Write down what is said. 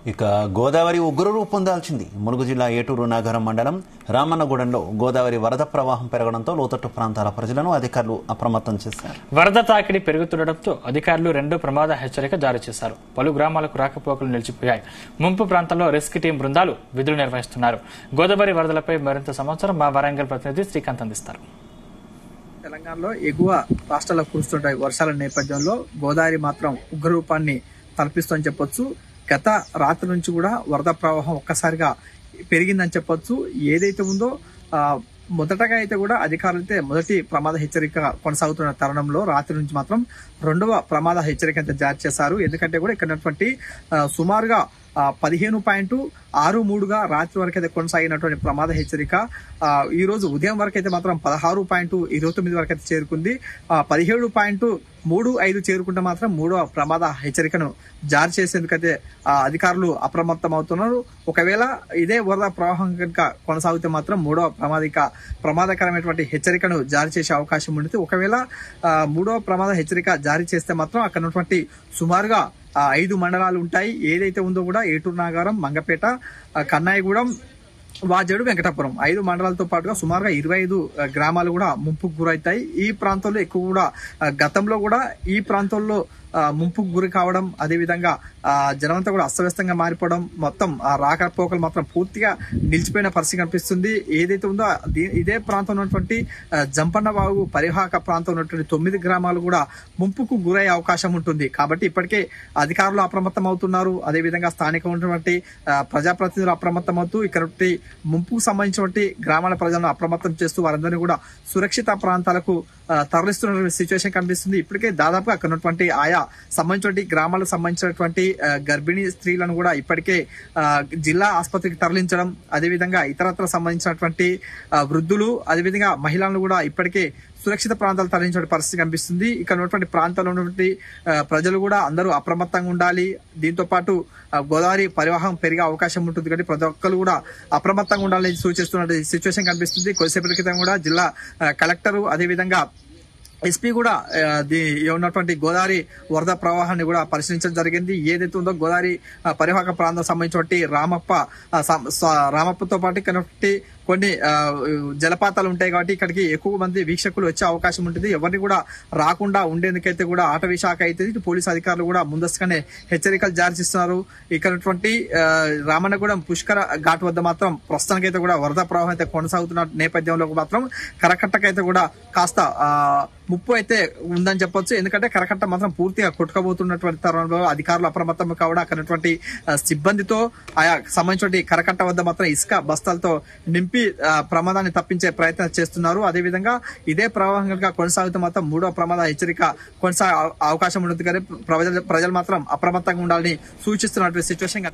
ఇక గోదావరి ఉగ్ర రూపం దాల్చింది. ములుగు జిల్లా ఏటూరు నాగరం మండలం రామన్నగూడెంలో గోదావరి వరద ప్రవాహం పెరగడంతో లోతట్టు ప్రాంతాల ప్రజలను అధికారులు అప్రమత్తం చేశారు. వరద తాకిడి పెరుగుతుండటంతో అధికారులు 2 ప్రమాద హెచ్చరిక జారీ చేశారు. పలు గ్రామాలకు రాకపోకలు నిలిచిపోయాయి. ముంపు ప్రాంతంలో రెస్క్యూ టీం బృందాలు విధులు నిర్వహిస్తున్నారు. గోదావరి వరదలపై మరింత సమాచారం మా వరంగల్ ప్రతినిధి శ్రీకాంత్ అందిస్తారు. తెలంగాణలో ఎగువ రాష్ట్రాల్లో కురుస్తుంటాయి వర్షాల నేపథ్యంలో గోదావరి మాత్రం ఉగ్రరూపాన్ని తలపిస్తుందని చెప్పొచ్చు. గత రాత్రి నుంచి కూడా వరద ప్రవాహం ఒక్కసారిగా పెరిగిందని చెప్పొచ్చు. ఏదైతే ఉందో మొదటగా అయితే కూడా అధికారులు అయితే మొదటి ప్రమాద హెచ్చరిక కొనసాగుతున్న తరుణంలో రాత్రి నుంచి మాత్రం 2వ ప్రమాద హెచ్చరిక అయితే జారీ చేశారు. ఎందుకంటే కూడా ఇక్కడ ఉన్నటువంటి సుమారుగా 15.63గా రాత్రి వరకు అయితే కొనసాగినటువంటి ప్రమాద హెచ్చరిక ఈ రోజు ఉదయం వరకు అయితే మాత్రం 16.29 వరకు అయితే చేరుకుంది. 17.35 చేరుకుంటే మాత్రం 3వ ప్రమాద హెచ్చరికను జారీ చేసేందుకైతే అధికారులు అప్రమత్తం అవుతున్నారు. ఒకవేళ ఇదే వరద ప్రవాహం కనుక కొనసాగితే మాత్రం 3వ ప్రమాదకరమైనటువంటి హెచ్చరికను జారీ చేసే అవకాశం ఉంటుంది. ఒకవేళ 3వ ప్రమాద హెచ్చరిక జారీ చేస్తే మాత్రం అక్కడ ఉన్నటువంటి సుమారుగా 5 మండలాలు ఉంటాయి. ఏదైతే ఉందో కూడా ఏటూరు నాగారం, మంగపేట, కన్నాయిగూడెం, వాజేడు, వెంకటాపురం 5 మండలాలతో పాటుగా సుమారుగా 25 గ్రామాలు కూడా ముంపుకు గురవుతాయి. ఈ ప్రాంతంలో ఎక్కువ కూడా గతంలో కూడా ఈ ప్రాంతంలో ముంపుకు గురి కావడం, అదేవిధంగా జనమంతా కూడా అస్తవ్యస్తంగా మారిపోవడం, మొత్తం రాకపోకలు మాత్రం పూర్తిగా నిలిచిపోయిన పరిస్థితి కనిపిస్తుంది. ఏదైతే ఉందో ఇదే ప్రాంతంలో ఉన్నటువంటి జంపన్నవాగు పరివాహక ప్రాంతం ఉన్నటువంటి 9 గ్రామాలు కూడా ముంపుకు గురయ్యే అవకాశం ఉంటుంది. కాబట్టి ఇప్పటికే అధికారులు అప్రమత్తం అవుతున్నారు. అదేవిధంగా స్థానికంగా ఉన్నటువంటి ప్రజాప్రతినిధులు అప్రమత్తం అవుతూ ఇక్కడ ముంపుకు సంబంధించినటువంటి గ్రామాల ప్రజలను అప్రమత్తం చేస్తూ వారందరినీ కూడా సురక్షిత ప్రాంతాలకు తరలిస్తున్న సిచ్యువేషన్ కనిపిస్తుంది. ఇప్పటికే దాదాపుగా అక్కడ ఉన్నటువంటి ఆయా సంబంధించినటువంటి గ్రామాలకు సంబంధించినటువంటి గర్భిణీ స్త్రీలను కూడా ఇప్పటికే జిల్లా ఆసుపత్రికి తరలించడం, అదేవిధంగా ఇతరత్ర సంబంధించినటువంటి వృద్ధులు, అదేవిధంగా మహిళలను కూడా ఇప్పటికే సురక్షిత ప్రాంతాలు తరలించే పరిస్థితి కనిపిస్తుంది. ఇక్కడ ఉన్నటువంటి ప్రాంతాల్లో ఉన్నటువంటి ప్రజలు కూడా అందరూ అప్రమత్తంగా ఉండాలి. దీంతో పాటు గోదావరి పరివాహం పెరిగే అవకాశం ఉంటుంది కాబట్టి ప్రతి ఒక్కరు కూడా అప్రమత్తంగా ఉండాలని సూచిస్తున్న సిచ్యువేషన్ కనిపిస్తుంది. కొద్దిసేపటి క్రితం కూడా జిల్లా కలెక్టర్, అదేవిధంగా ఎస్పీ కూడా ఉన్నటువంటి గోదావరి వరద ప్రవాహాన్ని కూడా పరిశీలించడం జరిగింది. ఏదైతే ఉందో గోదావరి పరివాహక ప్రాంతం సంబంధించినటువంటి రామప్పతో పాటు ఇక్కడ కొన్ని జలపాతాలు ఉంటాయి కాబట్టి ఇక్కడికి ఎక్కువ మంది వీక్షకులు వచ్చే అవకాశం ఉంటుంది. ఎవరిని కూడా రాకుండా ఉండేందుకైతే కూడా అటవీ శాఖ అయితే ఇటు పోలీసు అధికారులు కూడా ముందస్తుగానే హెచ్చరికలు జారీ చేస్తున్నారు. ఇక్కడ రామన్నగూడెం పుష్కర ఘాట్ వద్ద మాత్రం ప్రస్తుతానికైతే కూడా వరద ప్రవాహం అయితే కొనసాగుతున్న నేపథ్యంలో మాత్రం కరకట్టకైతే కూడా కాస్త ముప్పు అయితే ఉందని చెప్పొచ్చు. ఎందుకంటే కరకట్ట మాత్రం పూర్తిగా కొట్టుకోబోతున్నటువంటి తరుణంలో అధికారులు అప్రమత్తం కావడం, అక్కడటువంటి సిబ్బందితో ఆయా సంబంధించిన కరకట్ట వద్ద మాత్రం ఇసుక బస్తాలతో నింపి ప్రమాదాన్ని తప్పించే ప్రయత్నం చేస్తున్నారు. అదేవిధంగా ఇదే ప్రవాహం కనుక కొనసాగితే మాత్రం 3వ ప్రమాద హెచ్చరిక కొనసాగే అవకాశం ఉంటుంది. కానీ ప్రజలు మాత్రం అప్రమత్తంగా ఉండాలని సూచిస్తున్నటువంటి సిచ్యువేషన్